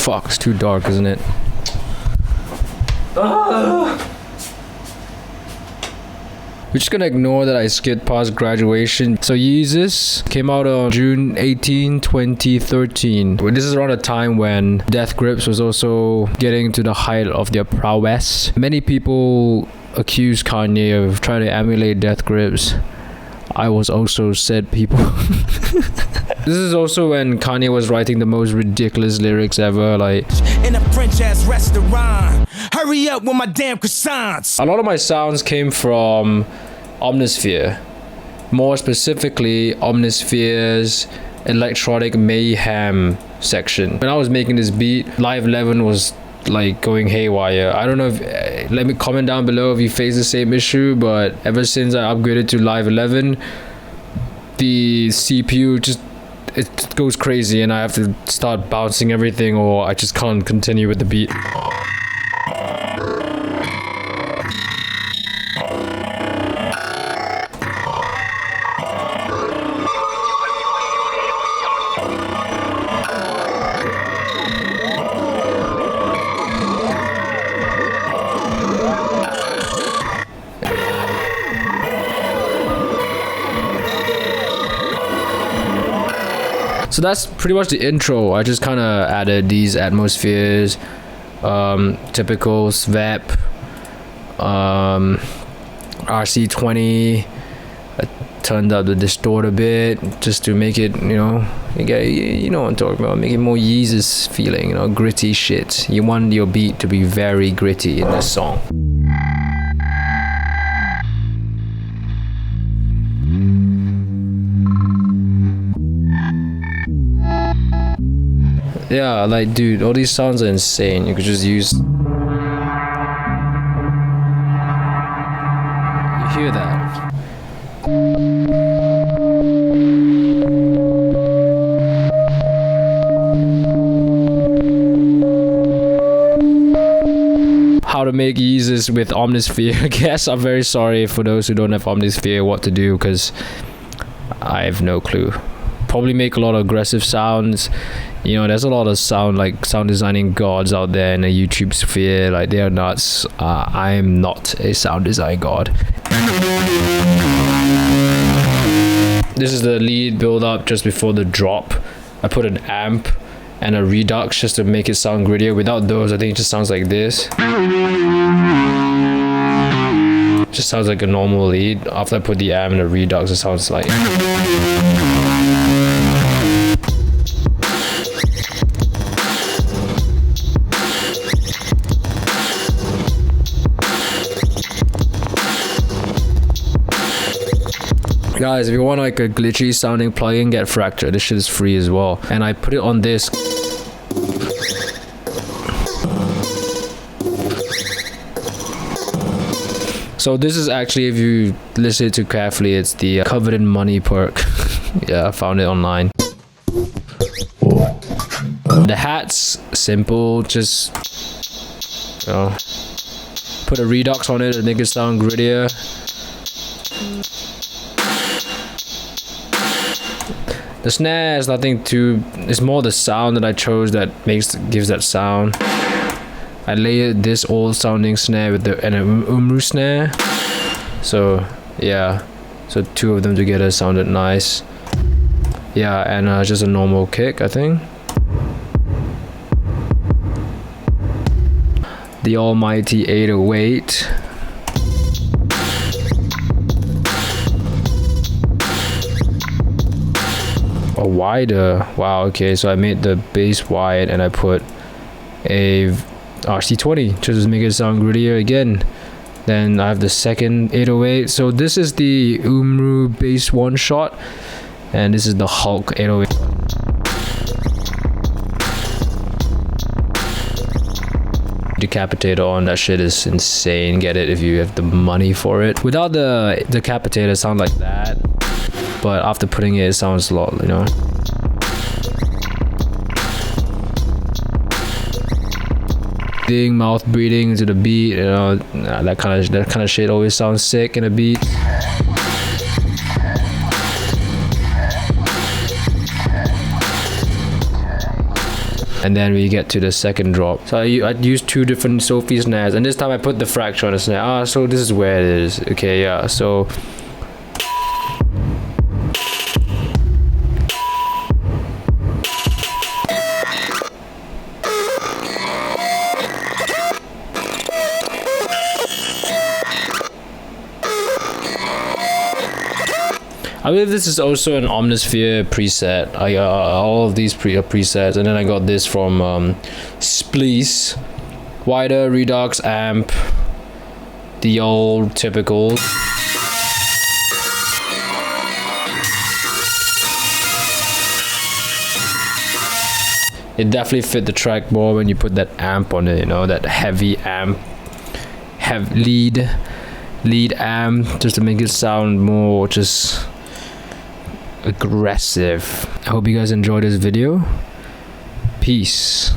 Fuck, it's too dark, isn't it? We're just gonna ignore that I skipped past graduation. So YEEZUS came out on June 18, 2013. This is around a time when Death Grips was also getting to the height of their prowess. Many people accuse Kanye of trying to emulate Death Grips. I was also said people. This is also when Kanye was writing the most ridiculous lyrics ever, like in a French ass restaurant. Hurry up with my damn croissants. A lot of my sounds came from Omnisphere. More specifically, Omnisphere's electronic mayhem section. When I was making this beat, Live 11 was like going haywire. I don't know if let me comment down below if you face the same issue, but ever since I upgraded to Live 11, the CPU just it goes crazy and I have to start bouncing everything or I just can't continue with the beat. So that's pretty much the intro. I just kind of added these atmospheres, typical SVEP, RC20. I turned up the distort a bit just to make it, you know what I'm talking about, make it more YEEZUS feeling, gritty shit. You want your beat to be very gritty in this song. Yeah, like, dude, all these sounds are insane. You could just use... You hear that? How to make YEEZUS with Omnisphere. I guess I'm very sorry for those who don't have Omnisphere what to do, because I have no clue. Probably make a lot of aggressive sounds. There's a lot of sound designing gods out there in the YouTube sphere. Like, they are nuts. I am not a sound design god. This is the lead build up just before the drop. I put an amp and a redux just to make it sound grittier. Without those, I think it just sounds like this. Just sounds like a normal lead. After I put the amp and the redux, it sounds like... Guys, if you want like a glitchy sounding plugin, get Fracture. This shit is free as well. And I put it on this. So this is actually, if you listen to carefully, it's the Covered in Money perk. Yeah, I found it online. The hat's simple, just put a redux on it and make it sound grittier. The snare is nothing too, it's more the sound that I chose that gives that sound. I layered this old sounding snare with an Umru snare. So yeah, so two of them together sounded nice. Yeah, and just a normal kick, I think. The almighty 808. A wider, wow, okay, so I made the bass wide and I put a RC20 just to make it sound grittier again. Then I have the second 808. So this is the Umru bass one shot and this is the Hulk 808. Decapitator on, that shit is insane. Get it if you have the money for it. Without the decapitator, it sounds like that, but after putting it, it sounds a lot, mouth breathing to the beat, that kind of shit always sounds sick in a beat. and then we get to the second drop. So I used 2 different Sophie snares, and this time I put the fracture on the snare. So this is where it is. Okay, yeah, so I believe this is also an Omnisphere preset. I got all of these presets, and then I got this from Spleece, wider Redux amp, the old typical. It definitely fit the track more when you put that amp on it, you know, that heavy amp, lead amp, just to make it sound more just aggressive. I hope you guys enjoyed this video. Peace.